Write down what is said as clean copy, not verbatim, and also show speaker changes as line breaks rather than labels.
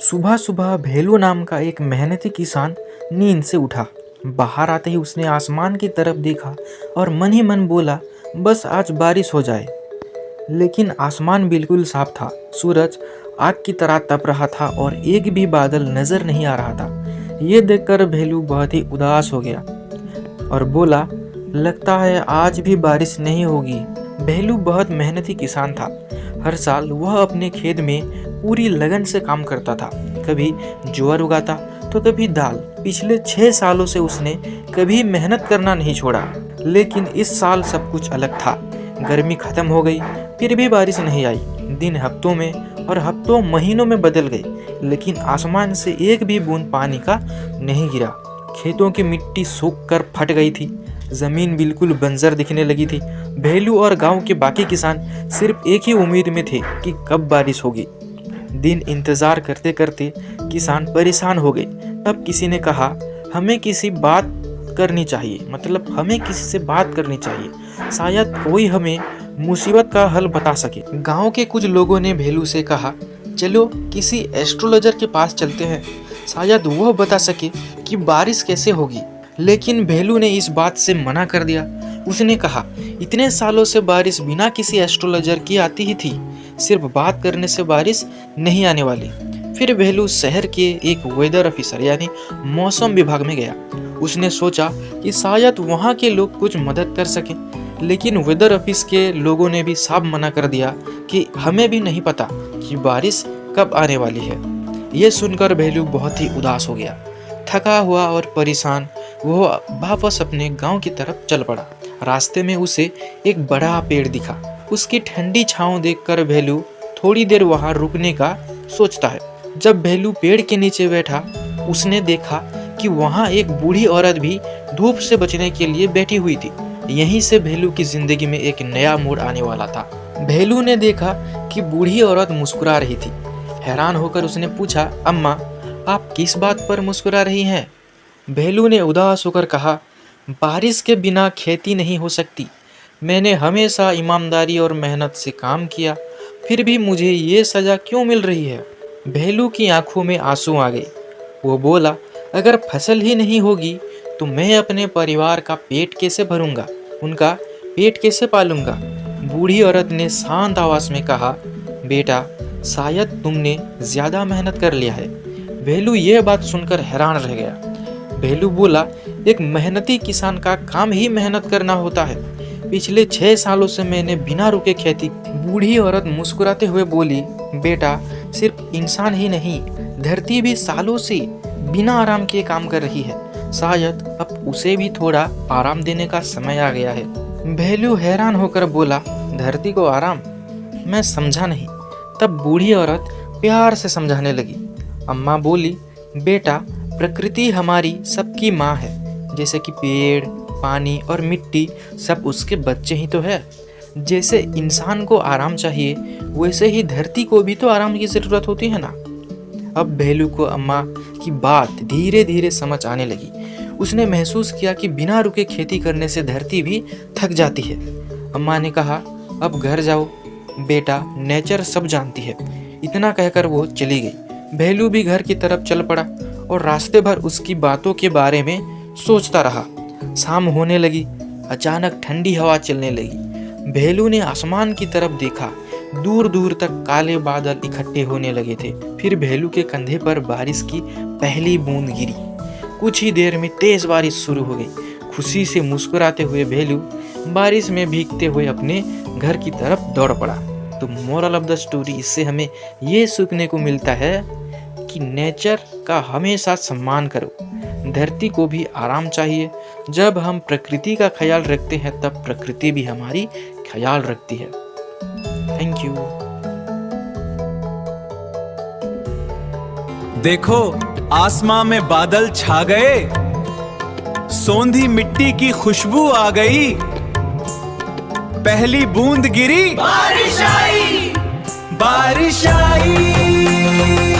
सुबह सुबह भेलू नाम का एक मेहनती किसान नींद से उठा। बाहर आते ही उसने आसमान की तरफ देखा और मन ही मन बोला, बस आज बारिश हो जाए। लेकिन आसमान बिल्कुल साफ था। सूरज आग की तरह तप रहा था और एक भी बादल नजर नहीं आ रहा था। ये देखकर भेलू बहुत ही उदास हो गया और बोला, लगता है आज भी बारिश नहीं होगी। भेलू बहुत मेहनती किसान था। हर साल वह अपने खेत में पूरी लगन से काम करता था। कभी ज्वार उगाता तो कभी दाल। पिछले 6 सालों से उसने कभी मेहनत करना नहीं छोड़ा। लेकिन इस साल सब कुछ अलग था। गर्मी खत्म हो गई, फिर भी बारिश नहीं आई। दिन हफ्तों में और हफ्तों महीनों में बदल गए, लेकिन आसमान से एक भी बूंद पानी का नहीं गिरा। खेतों की मिट्टी सूख कर फट गई थी। जमीन बिल्कुल बंजर दिखने लगी थी। भेलू और गांव के बाकी किसान सिर्फ एक ही उम्मीद में थे कि कब बारिश होगी। दिन इंतजार करते करते किसान परेशान हो गए। तब किसी ने कहा, हमें किसी बात करनी चाहिए, हमें किसी से बात करनी चाहिए। शायद कोई हमें मुसीबत का हल बता सके। गांव के कुछ लोगों ने भेलू से कहा, चलो किसी एस्ट्रोलॉजर के पास चलते हैं, शायद वह बता सके कि बारिश कैसे होगी। लेकिन भेलू ने इस बात से मना कर दिया। उसने कहा, इतने सालों से बारिश बिना किसी एस्ट्रोलॉजर की आती ही थी। सिर्फ बात करने से बारिश नहीं आने वाली। फिर भेलू शहर के एक वेदर ऑफिसर यानी मौसम विभाग में गया। उसने सोचा कि शायद वहाँ के लोग कुछ मदद कर सकें। लेकिन वेदर ऑफिस के लोगों ने भी साफ मना कर दिया कि हमें भी नहीं पता कि बारिश कब आने वाली है। यह सुनकर भेलू बहुत ही उदास हो गया। थका हुआ और परेशान वो वापस अपने गांव की तरफ चल पड़ा। रास्ते में उसे एक बड़ा पेड़ दिखा। उसकी ठंडी छांव देखकर भेलू थोड़ी देर वहां रुकने का सोचता है। जब भेलू पेड़ के नीचे बैठा, उसने देखा कि वहां एक बूढ़ी औरत भी धूप से बचने के लिए बैठी हुई थी। यहीं से भेलू की जिंदगी में एक नया मोड़ आने वाला था। भेलू ने देखा कि बूढ़ी औरत मुस्कुरा रही थी। हैरान होकर उसने पूछा, अम्मा, आप किस बात पर मुस्कुरा रही हैं? भेलू ने उदास होकर कहा, बारिश के बिना खेती नहीं हो सकती। मैंने हमेशा ईमानदारी और मेहनत से काम किया, फिर भी मुझे ये सज़ा क्यों मिल रही है? भेलू की आंखों में आंसू आ गए। वो बोला, अगर फसल ही नहीं होगी तो मैं अपने परिवार का पेट कैसे भरूंगा, उनका पेट कैसे पालूंगा? बूढ़ी औरत ने शांत आवाज में कहा, बेटा, शायद तुमने ज़्यादा मेहनत कर लिया है। भेलू यह बात सुनकर हैरान रह गया। भेलू बोला, एक मेहनती किसान का काम ही मेहनत करना होता है। पिछले 6 सालों से मैंने बिना रुके खेती। बूढ़ी औरत मुस्कुराते हुए बोली, बेटा, सिर्फ इंसान ही नहीं, धरती भी सालों से बिना आराम किए काम कर रही है। शायद अब उसे भी थोड़ा आराम देने का समय आ गया है। भेलू हैरान होकर बोला, धरती को आराम? मैं समझा नहीं। तब बूढ़ी औरत प्यार से समझाने लगी। अम्मा बोली, बेटा, प्रकृति हमारी सबकी माँ है। जैसे कि पेड़, पानी और मिट्टी सब उसके बच्चे ही तो है। जैसे इंसान को आराम चाहिए, वैसे ही धरती को भी तो आराम की ज़रूरत होती है ना। अब भेलू को अम्मा की बात धीरे धीरे समझ आने लगी। उसने महसूस किया कि बिना रुके खेती करने से धरती भी थक जाती है। अम्मा ने कहा, अब घर जाओ बेटा, नेचर सब जानती है। इतना कहकर वो चली गई। भेलू भी घर की तरफ चल पड़ा और रास्ते भर उसकी बातों के बारे में सोचता रहा। शाम होने लगी। अचानक ठंडी हवा चलने लगी। भेलू ने आसमान की तरफ देखा। दूर दूर तक काले बादल इकट्ठे होने लगे थे। फिर भेलू के कंधे पर बारिश की पहली बूंद गिरी। कुछ ही देर में तेज बारिश शुरू हो गई। खुशी से मुस्कुराते हुए भेलू बारिश में भीगते हुए अपने घर की तरफ दौड़ पड़ा। तो मोरल ऑफ द स्टोरी, इससे हमें ये सीखने को मिलता है कि नेचर का हमेशा सम्मान करो। धरती को भी आराम चाहिए। जब हम प्रकृति का ख्याल रखते हैं, तब प्रकृति भी हमारी ख्याल रखती है। Thank you.
देखो, आसमां में बादल छा गए, सोंधी मिट्टी की खुशबू आ गई। पहली बूंद गिरी, बारिश आई, बारिश आई।